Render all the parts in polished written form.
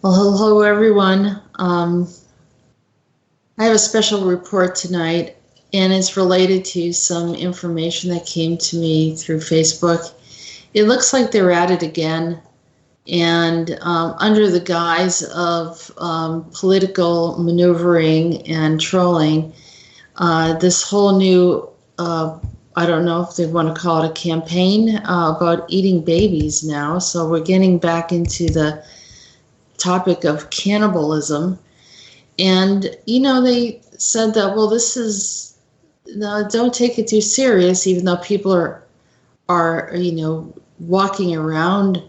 Well, hello everyone. I have a special report tonight, and it's related to some information that came to me through Facebook. It looks like they're at it again, and under the guise of political maneuvering and trolling, this whole new, I don't know if they want to call it a campaign, about eating babies now. So we're getting back into the topic of cannibalism. And, they said that, well, this is, no, don't take it too serious, even though people are walking around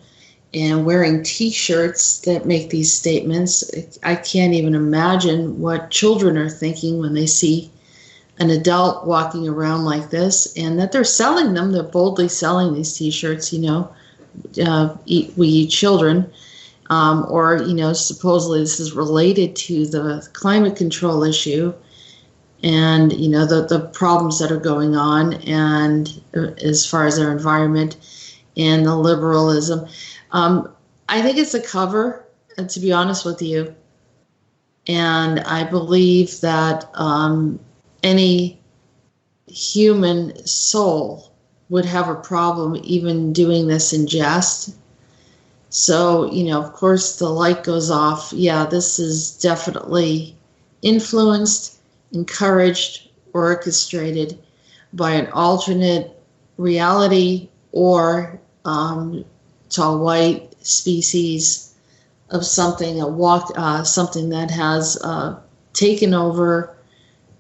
and wearing T-shirts that make these statements. I can't even imagine what children are thinking when they see an adult walking around like this, and that they're selling them. They're boldly selling these T-shirts, we eat children. Or supposedly this is related to the climate control issue and, the problems that are going on, and as far as our environment and the liberalism. I think it's a cover, to be honest with you. And I believe that any human soul would have a problem even doing this in jest. So, of course, the light goes off. Yeah, this is definitely influenced, encouraged, orchestrated by an alternate reality or tall white species of something, something that has taken over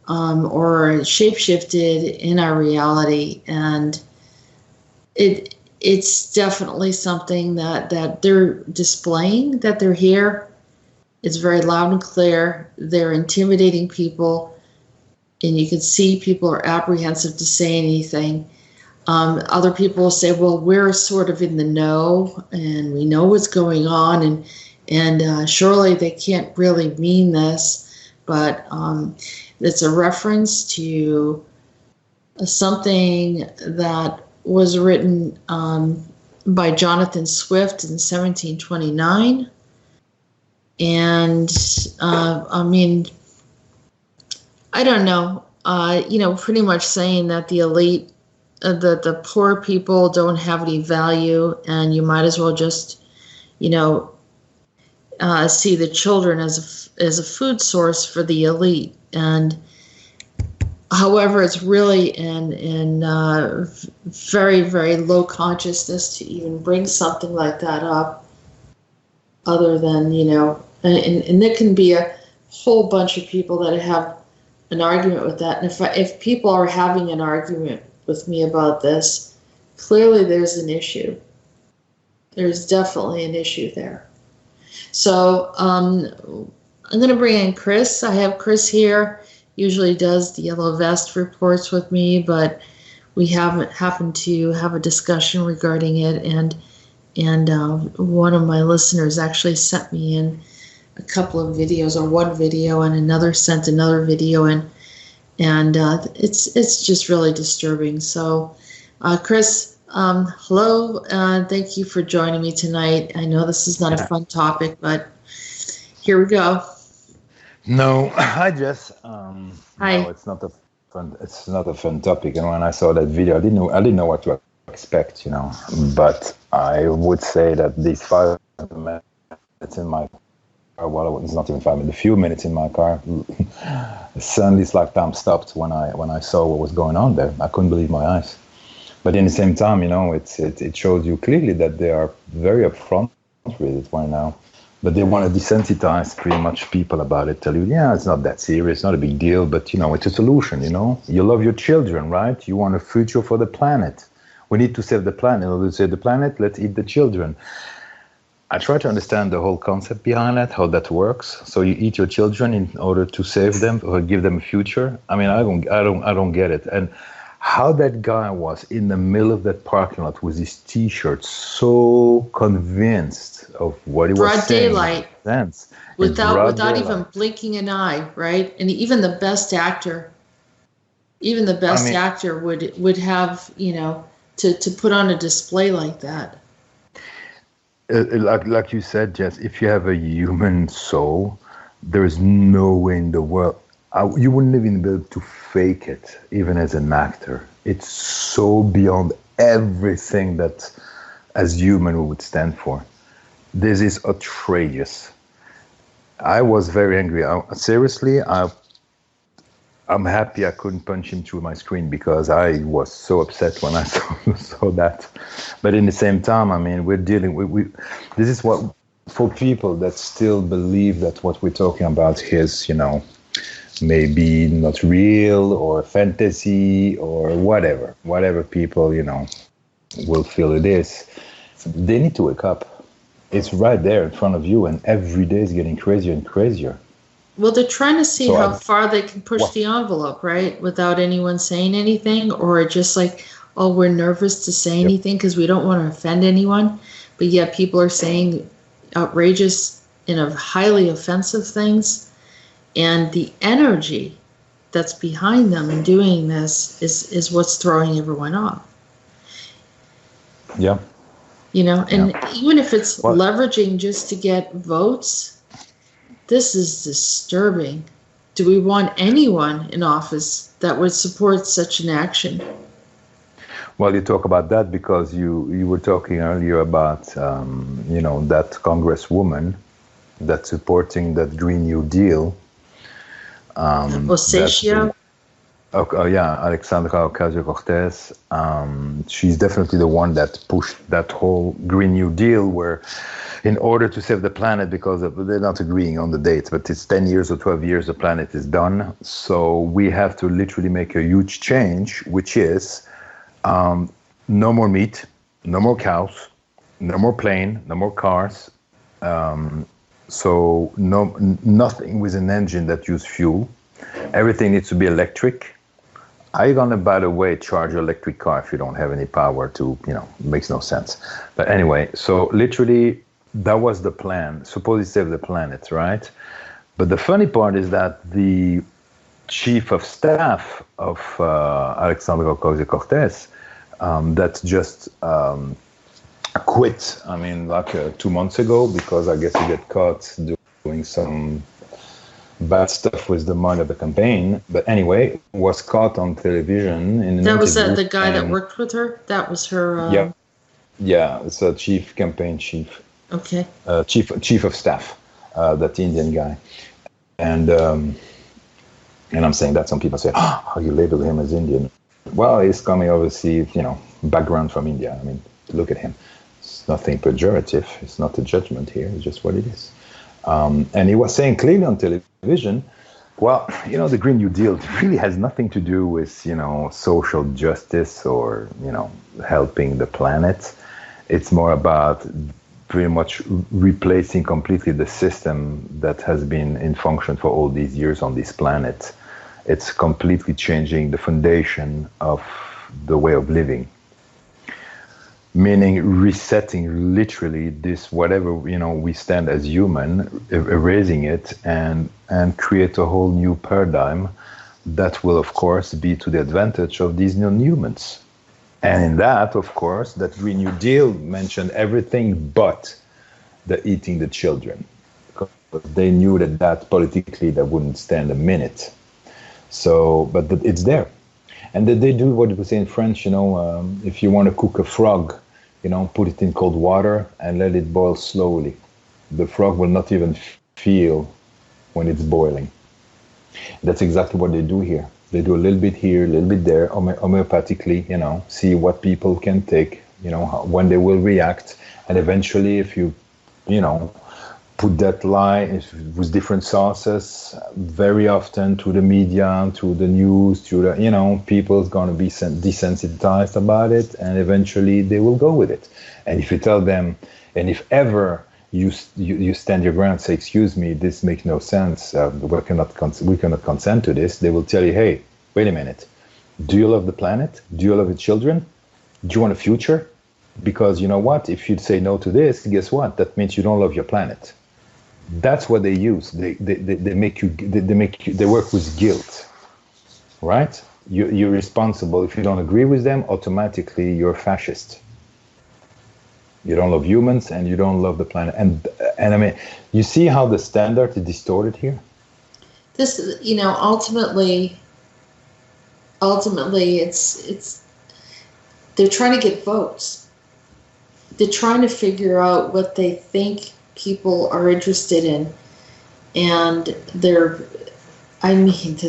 or shapeshifted in our reality. And it's definitely something that they're displaying, that they're here. It's very loud and clear. They're intimidating people, and you can see people are apprehensive to say anything. Other people will say, well, we're sort of in the know, and we know what's going on, and surely they can't really mean this, but it's a reference to something that was written by Jonathan Swift in 1729. And I don't know, pretty much saying that the elite, the poor people don't have any value, and you might as well just, see the children as a food source for the elite. And however, it's really in very, very low consciousness to even bring something like that up, other than, and there can be a whole bunch of people that have an argument with that. And if people are having an argument with me about this, clearly there's an issue. There's definitely an issue there. So I'm going to bring in Chris. I have Chris here. Usually does the Yellow Vest reports with me, but we haven't happened to have a discussion regarding it. And one of my listeners actually sent me in a couple of videos, or one video, and another sent another video, and it's just really disturbing. So, Chris, hello. Thank you for joining me tonight. I know this is not a fun topic, but here we go. No, hi Jess. Hi. No, it's not a fun topic. And when I saw that video, I didn't know what to expect, But I would say that these 5 minutes in my car, well, it's not even 5 minutes, a few minutes in my car, suddenly it's like time stopped when I saw what was going on there. I couldn't believe my eyes. But in the same time, it shows you clearly that they are very upfront with it right now. But they want to desensitize pretty much people about it, tell you, yeah, it's not that serious, not a big deal, but, it's a solution, You love your children, right? You want a future for the planet. We need to save the planet. In order to save the planet, let's eat the children. I try to understand the whole concept behind that, how that works. So you eat your children in order to save them or give them a future. I mean, I don't get it. And how that guy was in the middle of that parking lot with his T-shirt, so convinced of what he was saying. Broad daylight. Without even blinking an eye, right? And even the best actor would have, to put on a display like that. like you said, Jess, if you have a human soul, there is no way in the world you wouldn't even be able to fake it, even as an actor. It's so beyond everything that, as human, we would stand for. This is outrageous. I was very angry. I'm happy I couldn't punch him through my screen because I was so upset when I saw that. But in the same time, I mean, we're dealing with this is what, for people that still believe that what we're talking about is, maybe not real or fantasy or whatever people, will feel it is. They need to wake up. It's right there in front of you, and every day is getting crazier and crazier. Well, they're trying to see how far they can push the envelope, right? Without anyone saying anything, or just like, oh, we're nervous to say anything because we don't want to offend anyone. But yet people are saying outrageous and highly offensive things. And the energy that's behind them in doing this is what's throwing everyone off. Yeah. And even if it's leveraging just to get votes, this is disturbing. Do we want anyone in office that would support such an action? Well, you talk about that because you were talking earlier about, that congresswoman that's supporting that Green New Deal. Ocasio? Alexandra Ocasio-Cortez. She's definitely the one that pushed that whole Green New Deal where, in order to save the planet, because they're not agreeing on the dates, but it's 10 years or 12 years, the planet is done. So we have to literally make a huge change, which is no more meat, no more cows, no more plane, no more cars. So nothing with an engine that uses fuel. Everything needs to be electric. Are you gonna, by the way, charge your electric car if you don't have any power to, it makes no sense. But anyway, so literally that was the plan, supposedly save the planet, right? But the funny part is that the chief of staff of Alexandra Ocasio-Cortez, that just quit, 2 months ago, because I guess he got caught doing some bad stuff with the money of the campaign. But anyway, was caught on television in an That was interview, the guy that worked with her? That was her... Yeah, it's a campaign chief. Okay. Chief of staff, that Indian guy. And I'm saying that some people say, how you label him as Indian? Well, he's coming, obviously, background from India. I mean, look at him. It's nothing pejorative. It's not a judgment here. It's just what it is. And he was saying clearly on television, well, the Green New Deal really has nothing to do with, social justice or, helping the planet. It's more about pretty much replacing completely the system that has been in function for all these years on this planet. It's completely changing the foundation of the way of living. Meaning resetting literally this, whatever, we stand as human, erasing it and create a whole new paradigm that will, of course, be to the advantage of these non-humans. And in that, of course, that Green New Deal mentioned everything but the eating the children, because they knew that politically that wouldn't stand a minute. So, but it's there. And that they do what we say in French, if you want to cook a frog, put it in cold water and let it boil slowly. The frog will not even feel when it's boiling. That's exactly what they do here. They do a little bit here, a little bit there, homeopathically, see what people can take, when they will react. And eventually, if you, put that lie with different sources, very often to the media, to the news, to the, people's going to be desensitized about it. And eventually they will go with it. And if you tell them, and if ever you stand your ground and say, excuse me, this makes no sense, we cannot consent to this, they will tell you, hey, wait a minute, do you love the planet? Do you love your children? Do you want a future? Because you know what, if you say no to this, guess what, that means you don't love your planet. That's what they use. They work with guilt, right? You're responsible. If you don't agree with them, automatically you're a fascist. You don't love humans, and you don't love the planet. And I mean, you see how the standard is distorted here. This, ultimately, it's they're trying to get votes. They're trying to figure out what they think people are interested in, and the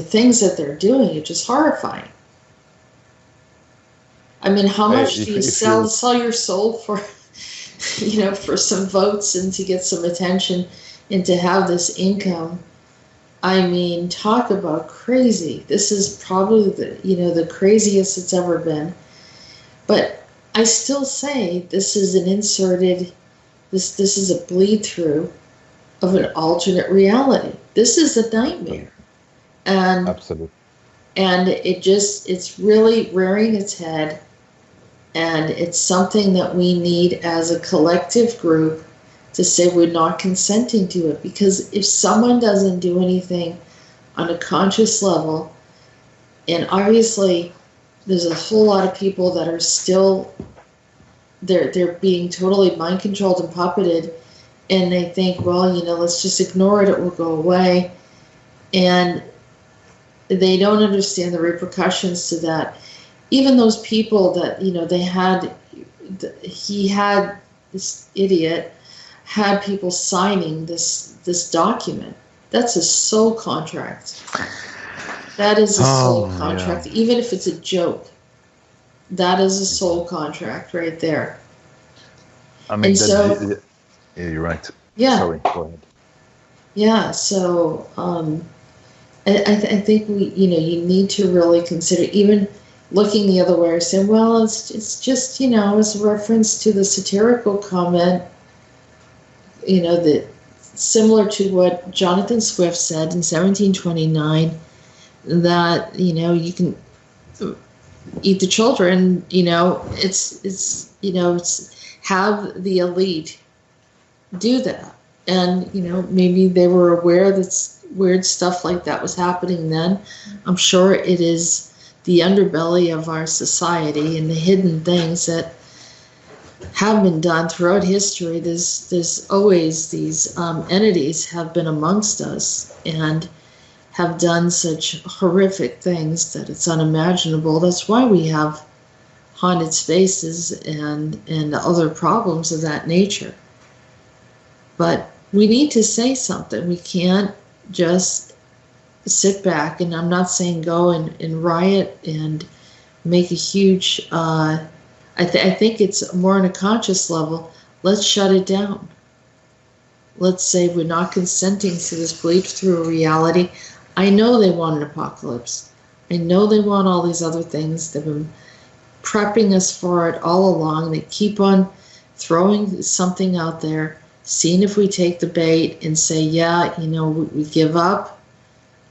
things that they're doing are just horrifying. I mean, how much do you sell your soul for, for some votes and to get some attention and to have this income? I mean, talk about crazy. This is probably the craziest it's ever been. But I still say this is an inserted, this is a bleed through of an alternate reality. This is a nightmare. And absolutely. And it's really rearing its head. And it's something that we need as a collective group to say we're not consenting to it. Because if someone doesn't do anything on a conscious level, and obviously there's a whole lot of people that are still, they're being totally mind controlled and puppeted, and they think, well, let's just ignore it, it will go away. And they don't understand the repercussions to that. Even those people that, this idiot had people signing this document. That's a soul contract. That is a soul contract. Yeah. Even if it's a joke, that is a soul contract right there. I mean, yeah, you're right. Yeah. Sorry, go ahead. Yeah, so I think you need to really consider, even looking the other way, saying, well, it's just, as a reference to the satirical comment, that similar to what Jonathan Swift said in 1729, that, you can eat the children, it's have the elite do that. And, maybe they were aware that weird stuff like that was happening then. I'm sure it is the underbelly of our society and the hidden things that have been done throughout history. There's always these entities have been amongst us and have done such horrific things that it's unimaginable. That's why we have haunted spaces and other problems of that nature. But we need to say something. We can't just sit back, and I'm not saying go and riot and make a huge, I think it's more on a conscious level. Let's shut it down. Let's say we're not consenting to this bleed through reality. I know they want an apocalypse. I know they want all these other things. They've been prepping us for it all along. They keep on throwing something out there, seeing if we take the bait and say, yeah, we give up.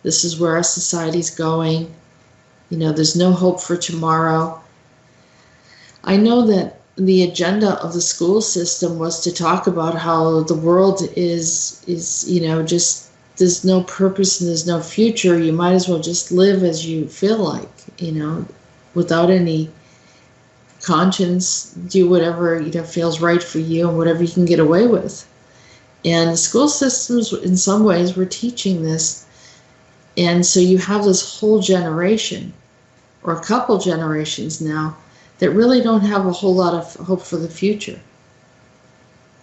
This is where our society's going. There's no hope for tomorrow. I know that the agenda of the school system was to talk about how the world is just, there's no purpose and there's no future. You might as well just live as you feel like, without any conscience, do whatever, feels right for you and whatever you can get away with. And the school systems, in some ways, were teaching this. And so you have this whole generation, or a couple generations now, that really don't have a whole lot of hope for the future.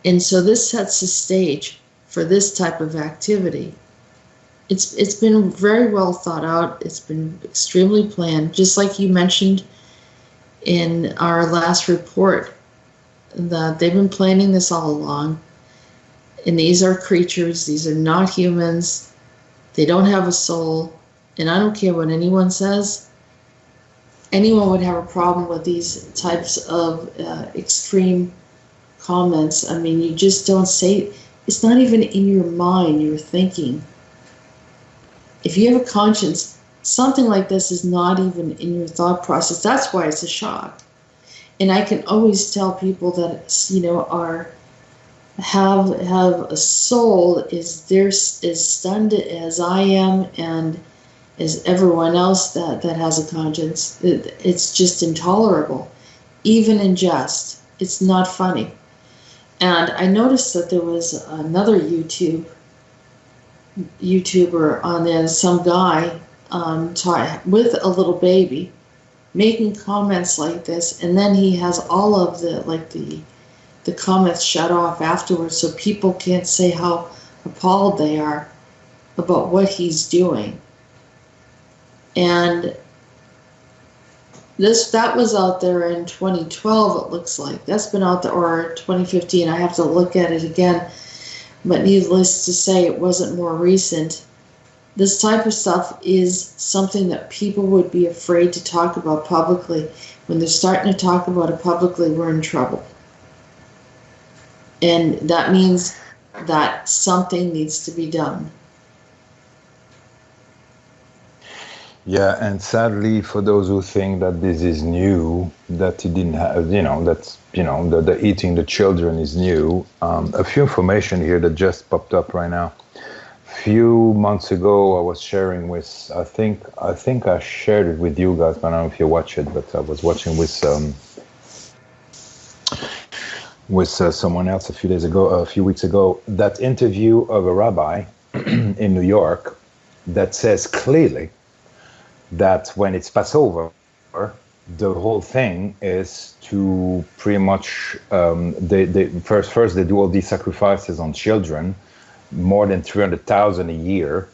And so this sets the stage for this type of activity. It's been very well thought out. It's been extremely planned, just like you mentioned in our last report, that they've been planning this all along. And these are creatures. These are not humans. They don't have a soul, and I don't care what anyone says. Anyone would have a problem with these types of extreme comments. I mean, you just don't say, it's not even in your mind, you're thinking. If you have a conscience, something like this is not even in your thought process. That's why it's a shock. And I can always tell people that, have a soul, is stunned as I am and as everyone else that has a conscience. It's just intolerable, even in jest. It's not funny. And I noticed that there was another YouTuber on there, some guy with a little baby, making comments like this, and then he has all of the comments shut off afterwards, so people can't say how appalled they are about what he's doing. And that was out there in 2012, it looks like. That's been out there, or 2015. I have to look at it again. But needless to say, it wasn't more recent. This type of stuff is something that people would be afraid to talk about publicly. When they're starting to talk about it publicly, we're in trouble. And that means that something needs to be done. Yeah, and sadly, for those who think that this is new, that it didn't have, the eating the children is new. A few information here that just popped up right now. Few months ago, I was sharing with, I think I shared it with you guys, but I don't know if you watch it, but I was watching with someone else a few weeks ago, that interview of a rabbi in New York that says clearly that when it's Passover, the whole thing is to pretty much, they first they do all these sacrifices on children, more than 300,000 a year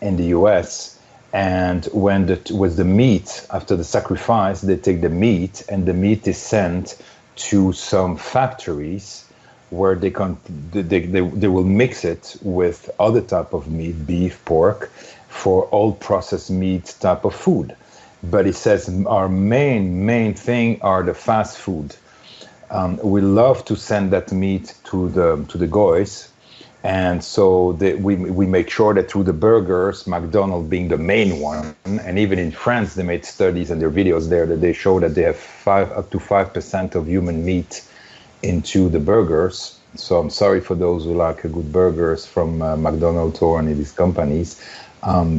in the US. And with the meat, after the sacrifice, they take the meat, and the meat is sent to some factories where they will mix it with other type of meat, beef, pork, for all processed meat type of food. But it says our main thing are the fast food. We love to send that meat to the goys, and so we make sure that through the burgers, McDonald's being the main one, and even in France they made studies and their videos there that they show that they have up to 5% of human meat into the burgers. So I'm sorry for those who like good burgers from McDonald's or any of these companies.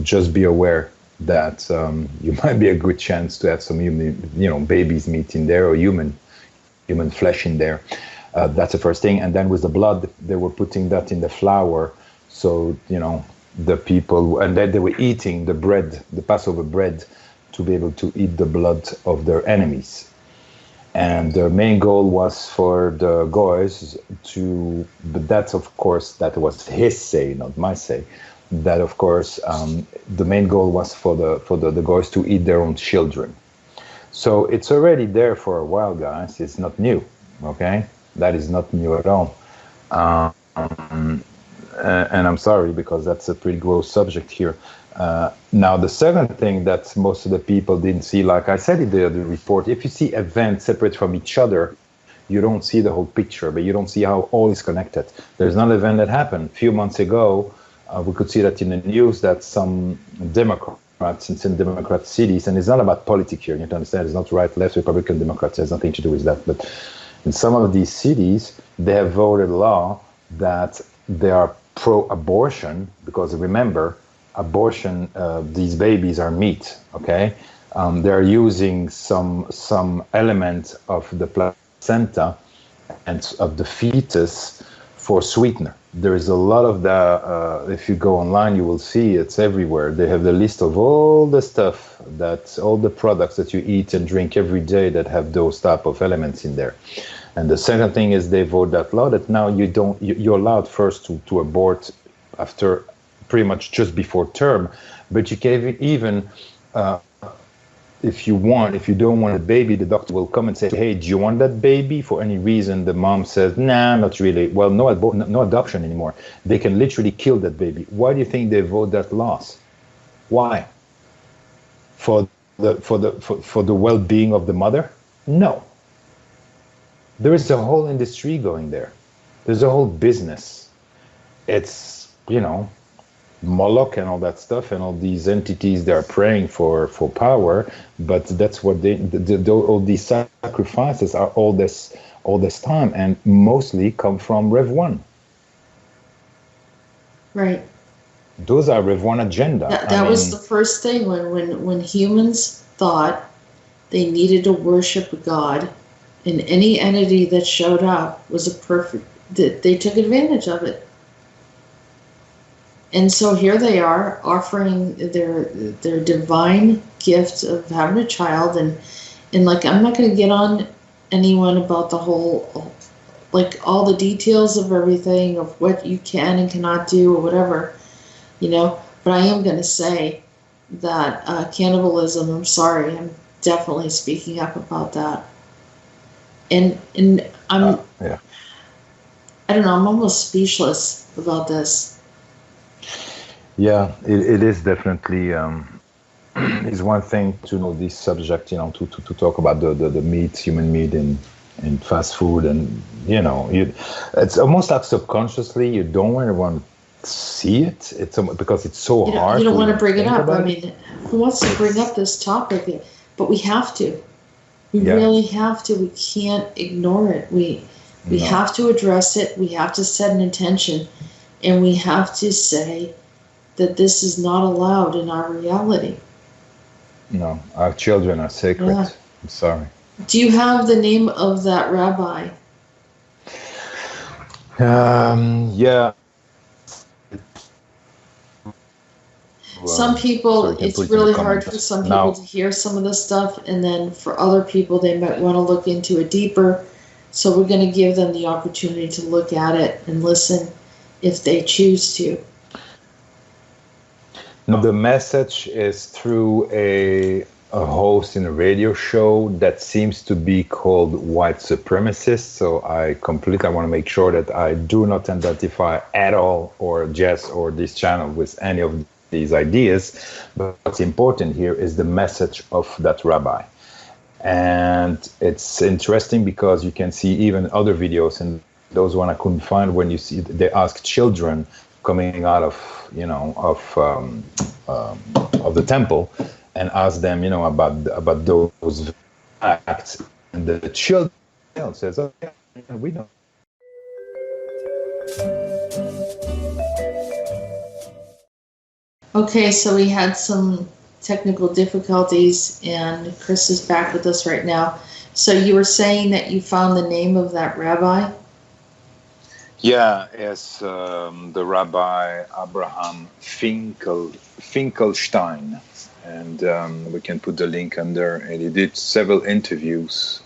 Just be aware that you might be a good chance to have some human, baby's meat in there, or human flesh in there. That's the first thing. And then with the blood, they were putting that in the flour. So, the people, and then they were eating the bread, the Passover bread, to be able to eat the blood of their enemies. And their main goal was for the goys but that's, of course, that was his say, not my say. That, of course, the main goal was for the goys to eat their own children. So it's already there for a while, guys. It's not new, okay? That is not new at all. And I'm sorry, because that's a pretty gross subject here. Now, the second thing that most of the people didn't see, like I said in the report, if you see events separate from each other, you don't see the whole picture, but you don't see how all is connected. There's another event that happened a few months ago. We could see that in the news that some Democrats in some Democrat cities, and it's not about politics here, you have to understand, it's not right, left, Republican, Democrats, it has nothing to do with that, but in some of these cities, they have voted a law that they are pro-abortion, because remember, abortion, these babies are meat, okay? They're using some element of the placenta and of the fetus for sweetener. There is a lot of if you go online, you will see it's everywhere. They have the list of all the stuff, all the products that you eat and drink every day that have those type of elements in there. And the second thing is they vote that law that now you're allowed first to abort after pretty much just before term, but you can even, if you don't want a baby, the doctor will come and say, hey, do you want that baby? For any reason, the mom says, nah, not really. Well, no adoption anymore. They can literally kill that baby. Why do you think they vote that laws? Why? For the well-being of the mother? No. There is a whole industry going there. There's a whole business. It's, Moloch and all that stuff, and all these entities, they're praying for power, but that's what all these sacrifices are all this time, and mostly come from Rev 1. Right. Those are Rev 1 agenda. That was the first thing when humans thought they needed to worship a god, and any entity that showed up was a perfect they took advantage of it. And so here they are offering their divine gift of having a child, and like, I'm not going to get on anyone about the whole, like, all the details of everything, of what you can and cannot do or whatever, but I am going to say that cannibalism, I'm sorry, I'm definitely speaking up about that. And I'm, yeah. I don't know, I'm almost speechless about this. Yeah, it is definitely, it's one thing to know this subject, to talk about the meat, human meat in fast food, and, it's almost like subconsciously you don't really want to see it. It's because it's so hard. You don't want to bring it up. I mean, who wants to bring up this topic? But we have to. We really have to. We can't ignore it. We have to address it. We have to set an intention, and we have to say that this is not allowed in our reality. No, our children are sacred. Yeah. I'm sorry. Do you have the name of that rabbi? Yeah. Some people, it's really hard for some people to hear some of this stuff, and then for other people, they might want to look into it deeper. So we're going to give them the opportunity to look at it and listen if they choose to. No, the message is through a host in a radio show that seems to be called white supremacist. So I want to make sure that I do not identify at all, or Jess or this channel, with any of these ideas. But what's important here is the message of that rabbi. And it's interesting because you can see even other videos, and those one I couldn't find, when you see they ask children coming out of the temple and ask them, about those acts, and the children says, "Oh, yeah, we know." Okay, so we had some technical difficulties, and Chris is back with us right now. So you were saying that you found the name of that rabbi? Yeah, it's the Rabbi Abraham Finkelstein, and we can put the link under. And he did several interviews.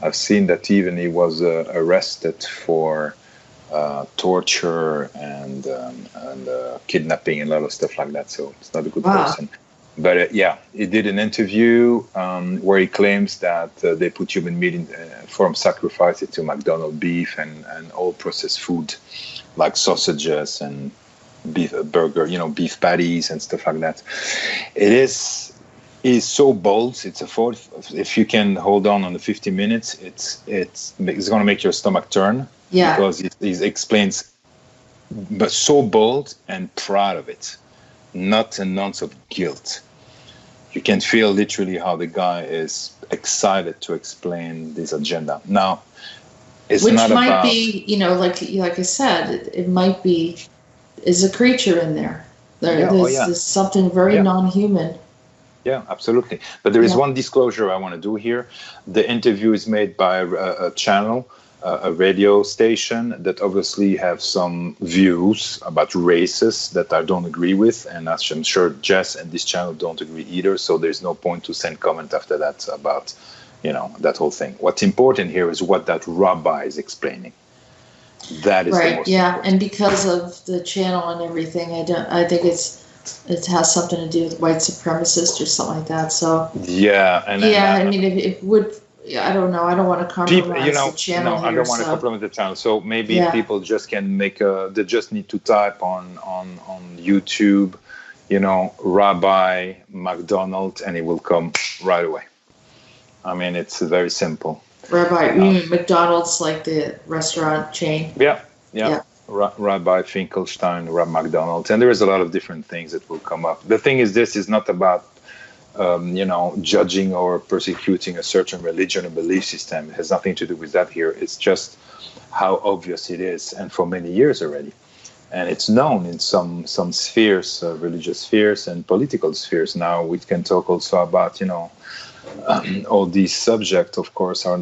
I've seen that even he was arrested for torture and kidnapping and a lot of stuff like that. So it's not a good person. But he did an interview where he claims that they put human meat in form sacrifice it to McDonald's beef and all processed food like sausages and beef burger, beef patties and stuff like that. It is so bold. It's a fourth. If you can hold on the 50 minutes, it's going to make your stomach turn. Yeah. Because he explains, but so bold and proud of it, not an ounce of guilt. You can feel literally how the guy is excited to explain this agenda. Now, it's which not might about, be, like I said, it might be, is a creature in there. There's something very non-human. Yeah, absolutely. But there is one disclosure I want to do here. The interview is made by a channel, a radio station that obviously have some views about races that I don't agree with, and as I'm sure Jess and this channel don't agree either, so there's no point to send comment after that about that whole thing. What's important here is what that rabbi is explaining. That is right, the most important. And because of the channel and everything, I think it has something to do with white supremacist or something like that. So I mean, it would. I don't know. I don't want to compromise the channel here. I don't want to compromise the channel. So maybe people just can they just need to type on YouTube, Rabbi McDonald, and it will come right away. I mean, it's very simple. Rabbi, you mean McDonald's, like the restaurant chain? Yeah. Rabbi Finkelstein, Rabbi McDonald, and there is a lot of different things that will come up. The thing is, this is not about judging or persecuting a certain religion or belief system. It has nothing to do with that here. It's just how obvious it is, and for many years already. And it's known in some spheres, religious spheres and political spheres. Now we can talk also about, all these subjects, of course, are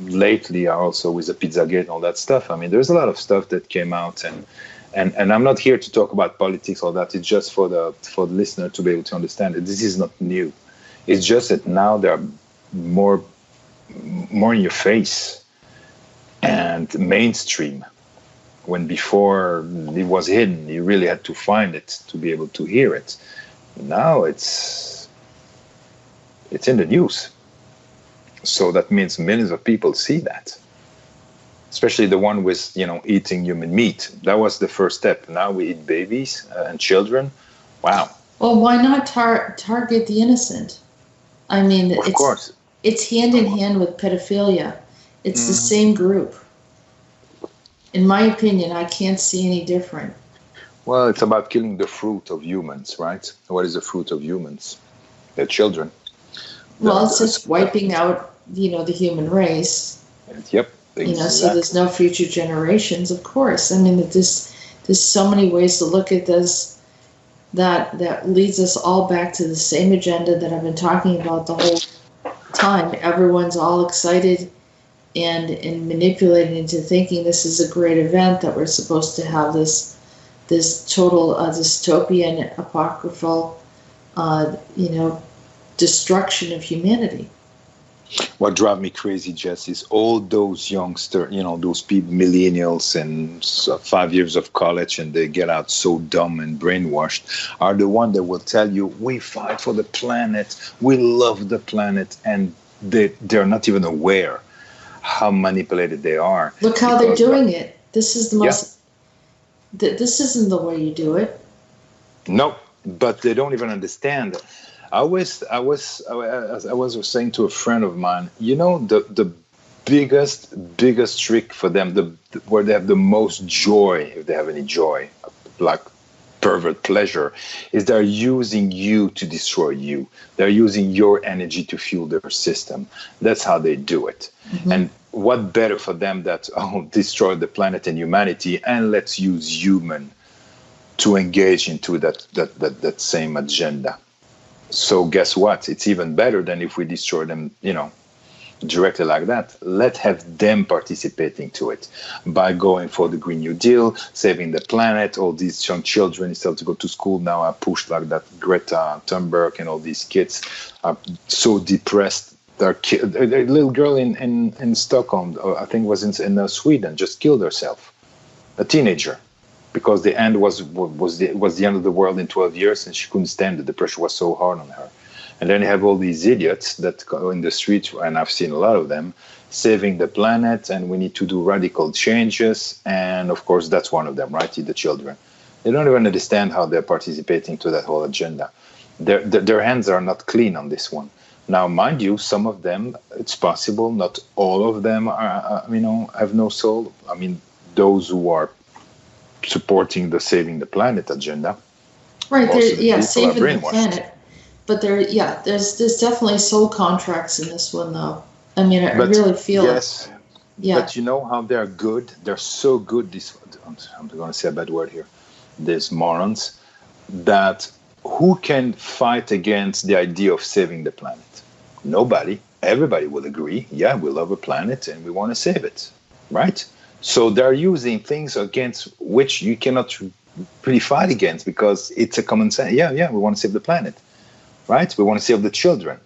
lately are also with the Pizzagate and all that stuff. I mean, there's a lot of stuff that came out, and I'm not here to talk about politics or that. It's just for the listener to be able to understand that this is not new. It's just that now they are more in your face and mainstream. When before it was hidden, you really had to find it to be able to hear it. Now it's in the news. So that means millions of people see that. Especially the one with, eating human meat. That was the first step. Now we eat babies and children. Wow. Well, why not target the innocent? I mean, of course. It's hand in hand with pedophilia. It's the same group. In my opinion, I can't see any different. Well, it's about killing the fruit of humans, right? What is the fruit of humans? They're children. Well, it's just wiping out, the human race. Yep. Exactly. So there's no future generations, of course. I mean, there's so many ways to look at this that leads us all back to the same agenda that I've been talking about the whole time. Everyone's all excited and manipulated into thinking this is a great event, that we're supposed to have this total dystopian, apocryphal, destruction of humanity. What drives me crazy, Jess, is all those youngsters, those people, millennials and 5 years of college, and they get out so dumb and brainwashed, are the one that will tell you, we fight for the planet, we love the planet, and they're not even aware how manipulated they are. Look how they're doing it. This is the most... Yeah. This isn't the way you do it. No, but they don't even understand. I was saying to a friend of mine, the biggest trick for them, where they have the most joy, if they have any joy, like pervert pleasure, is they're using you to destroy you. They're using your energy to fuel their system. That's how they do it. Mm-hmm. And what better for them that destroy the planet and humanity, and let's use human to engage into that same agenda. So guess what? It's even better than if we destroy them, directly like that. Let's have them participating to it by going for the Green New Deal, saving the planet. All these young children, instead to go to school now, are pushed like that. Greta Thunberg and all these kids are so depressed. A little girl in Stockholm, I think was in Sweden, just killed herself. A teenager. Because the end was the end of the world in 12 years, and she couldn't stand it. The pressure was so hard on her. And then you have all these idiots that go in the streets, and I've seen a lot of them, saving the planet, and we need to do radical changes. And of course, that's one of them, right? The children. They don't even understand how they're participating to that whole agenda. Their hands are not clean on this one. Now, mind you, some of them, it's possible, not all of them are, have no soul. I mean, those who are supporting the saving the planet agenda, right? Saving the planet, but there's definitely soul contracts in this one, though. I mean, I really feel yes, but you know how they're good. They're so good. I'm going to say a bad word here. These morons that who can fight against the idea of saving the planet? Nobody. Everybody will agree. Yeah, we love a planet and we want to save it, right? So they're using things against which you cannot really fight against, because it's a common sense. Yeah, we want to save the planet, right? We want to save the children,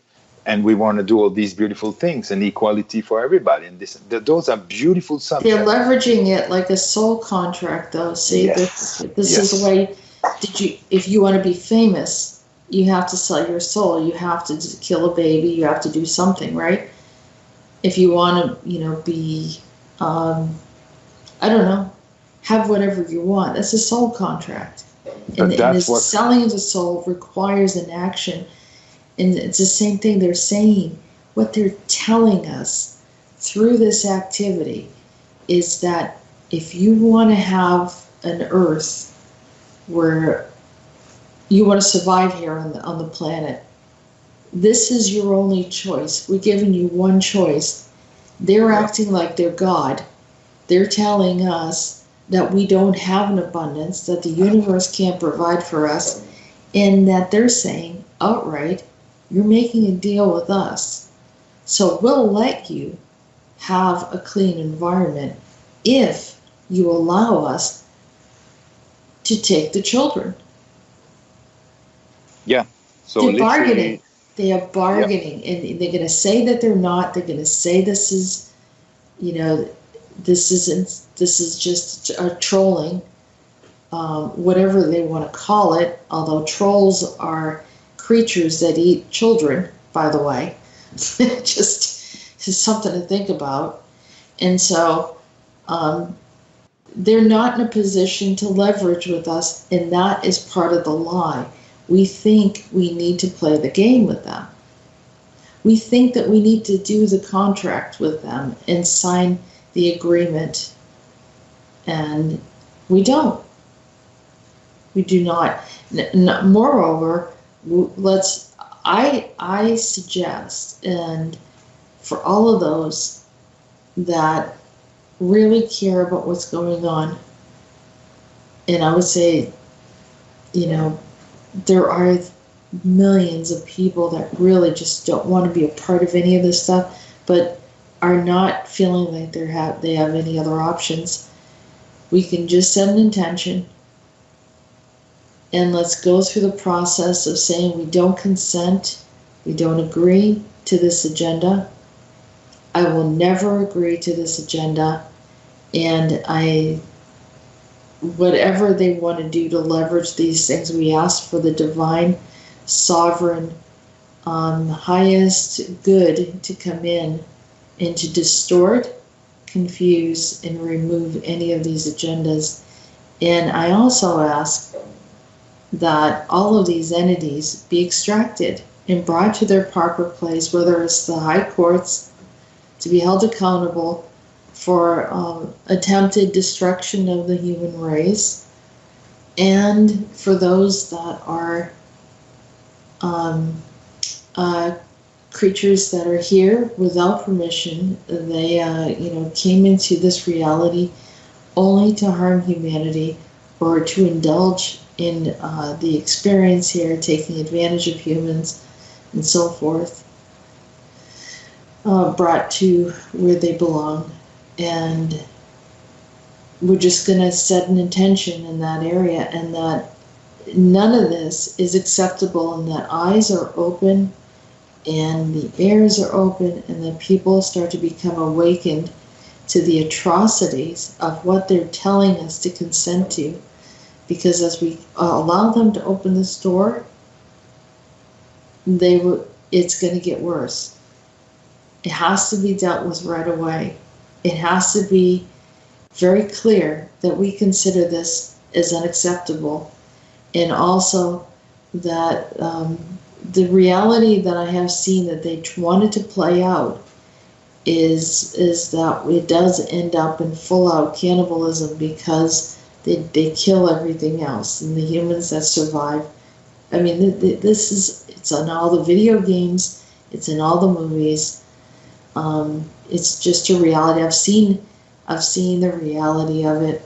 and we want to do all these beautiful things and equality for everybody. And those are beautiful subjects. They're leveraging it like a soul contract, though. See, this is the way. If you want to be famous, you have to sell your soul. You have to kill a baby. You have to do something, right? If you want to, be. I don't know, have whatever you want. That's a soul contract. And selling the soul requires an action. And it's the same thing they're saying. What they're telling us through this activity is that if you want to have an earth where you want to survive here on the planet, this is your only choice. We're giving you one choice. They're acting like they're God. They're telling us that we don't have an abundance, that the universe can't provide for us, and that they're saying outright, you're making a deal with us. So we'll let you have a clean environment if you allow us to take the children. Yeah. So they're literally, bargaining. They are bargaining, and they're going to say that they're not. They're going to say this is, this is just a trolling, whatever they want to call it. Although trolls are creatures that eat children, by the way, just is something to think about. And so, they're not in a position to leverage with us, and that is part of the lie. We think we need to play the game with them. We think that we need to do the contract with them and sign the agreement, and we don't. We do not. Moreover, I suggest, and for all of those that really care about what's going on, and I would say, there are millions of people that really just don't want to be a part of any of this stuff, but are not feeling like they have any other options. We can just set an intention, and let's go through the process of saying we don't consent, we don't agree to this agenda. I will never agree to this agenda, and whatever they want to do to leverage these things, we ask for the divine, sovereign, highest good to come in and to distort, confuse, and remove any of these agendas. And I also ask that all of these entities be extracted and brought to their proper place, whether it's the high courts, to be held accountable for attempted destruction of the human race, and for those that are creatures that are here without permission. They came into this reality only to harm humanity or to indulge in the experience here, taking advantage of humans and so forth, brought to where they belong. And we're just going to set an intention in that area, and that none of this is acceptable, and that eyes are open and the ears are open, and that people start to become awakened to the atrocities of what they're telling us to consent to. Because as we allow them to open this door, it's going to get worse. It has to be dealt with right away. It has to be very clear that we consider this as unacceptable, and also that the reality that I have seen that they wanted to play out is that it does end up in full-out cannibalism, because they kill everything else, and the humans that survive. I mean, it's in all the video games, it's in all the movies. It's just a reality. I've seen the reality of it,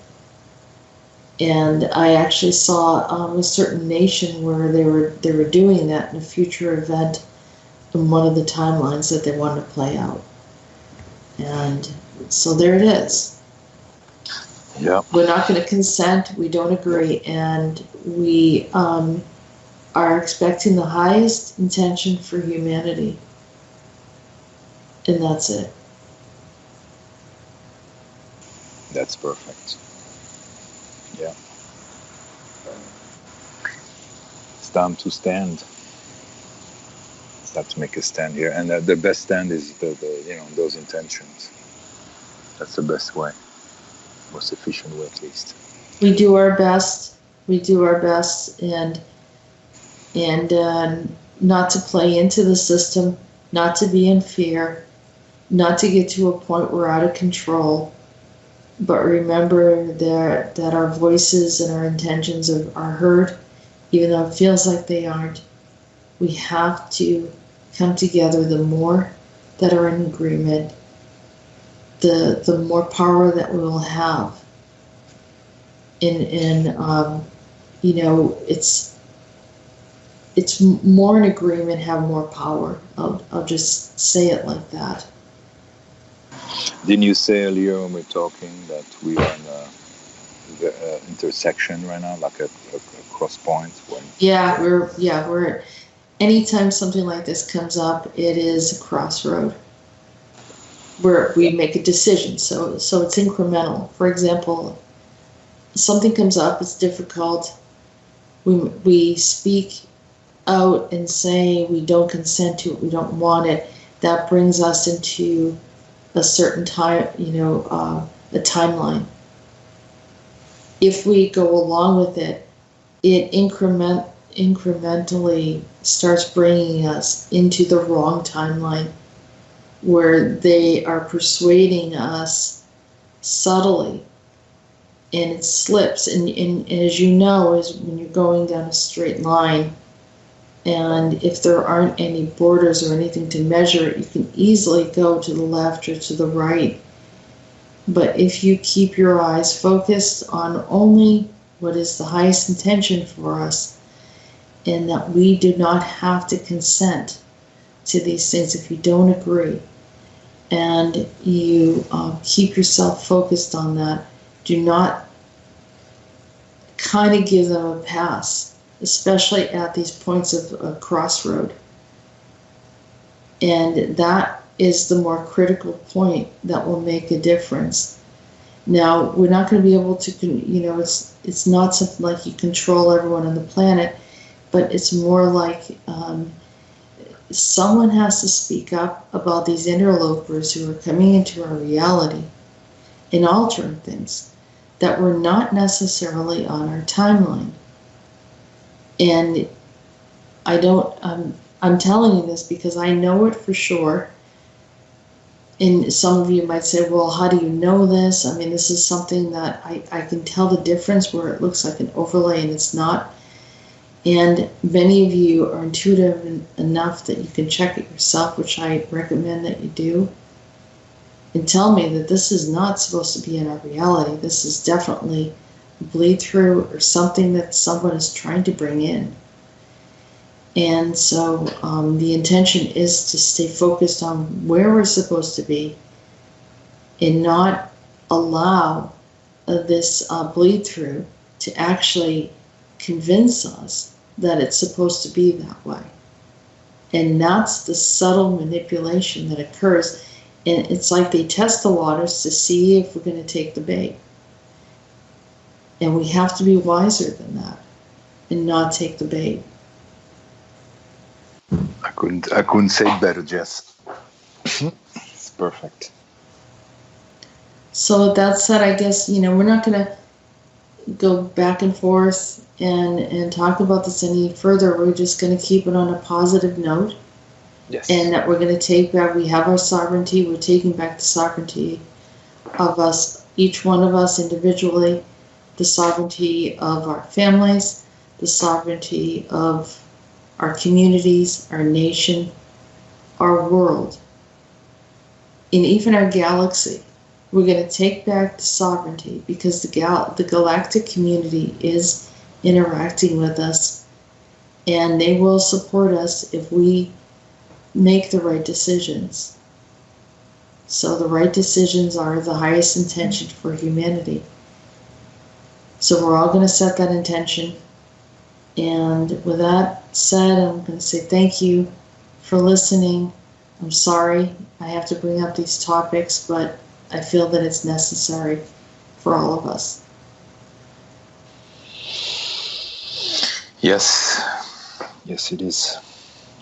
and I actually saw a certain nation where they were doing that in a future event in one of the timelines that they wanted to play out. And so there it is. Yeah. We're not going to consent. We don't agree, and we are expecting the highest intention for humanity. And that's it. That's perfect. Yeah. It's time to stand. It's time to make a stand here, and the best stand is those intentions. That's the best way, most efficient way, at least. We do our best. We do our best, and not to play into the system, not to be in fear, not to get to a point where we're out of control, but remember that our voices and our intentions are heard, even though it feels like they aren't. We have to come together. The more that are in agreement, the more power that we will have. it's more in agreement, have more power. I'll just say it like that. Didn't you say earlier when we were talking that we are in the intersection right now, like a cross point? We're anytime something like this comes up, it is a crossroad where we make a decision. So it's incremental. For example, something comes up, it's difficult. We speak out and say we don't consent to it, we don't want it. That brings us into a certain time, a timeline. If we go along with it, it incrementally starts bringing us into the wrong timeline, where they are persuading us subtly, and it slips. And as you know, is when you're going down a straight line, and if there aren't any borders or anything to measure it, you can easily go to the left or to the right. But if you keep your eyes focused on only what is the highest intention for us, and that we do not have to consent to these things if you don't agree, and you keep yourself focused on that, do not kind of give them a pass, especially at these points of a crossroad. And that is the more critical point that will make a difference. Now, we're not going to be able to, it's not something like you control everyone on the planet, but it's more like someone has to speak up about these interlopers who are coming into our reality and altering things that were not necessarily on our timeline. And I'm telling you this because I know it for sure. And some of you might say, well, how do you know this? I mean, this is something that I can tell the difference where it looks like an overlay and it's not. And many of you are intuitive enough that you can check it yourself, which I recommend that you do, and tell me that this is not supposed to be in our reality. This is definitely a bleed through or something that someone is trying to bring in. And so the intention is to stay focused on where we're supposed to be and not allow this bleed through to actually convince us that it's supposed to be that way. And that's the subtle manipulation that occurs. And it's like they test the waters to see if we're going to take the bait. And we have to be wiser than that and not take the bait. I couldn't say it better, Jess. It's perfect. So with that said, I guess, we're not going to go back and forth and talk about this any further. We're just going to keep it on a positive note. Yes. And that we're going to take back, we have our sovereignty, we're taking back the sovereignty of us, each one of us individually, the sovereignty of our families, the sovereignty of our communities, our nation, our world, and even our galaxy. We're going to take back the sovereignty because the galactic community is interacting with us, and they will support us if we make the right decisions. So the right decisions are the highest intention for humanity. So we're all going to set that intention. And with that said, I'm going to say thank you for listening. I'm sorry I have to bring up these topics, but I feel that it's necessary for all of us. Yes, it is.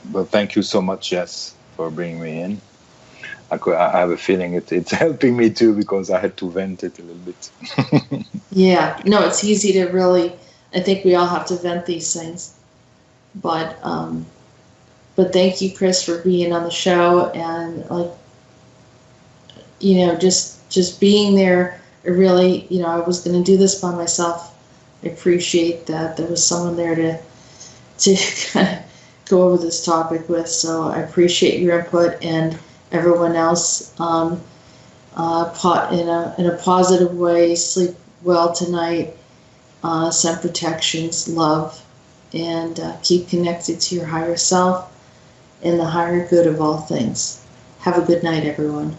But thank you so much, Jess, for bringing me in. I have a feeling it's helping me too, because I had to vent it a little bit. Yeah, no, it's easy to really, I think we all have to vent these things. But thank you, Chris, for being on the show and just being there. I really, I was going to do this by myself. I appreciate that there was someone there to kind of go over this topic with. So I appreciate your input, and everyone else in a positive way. Sleep well tonight. Send protections, love, and keep connected to your higher self and the higher good of all things. Have a good night, everyone.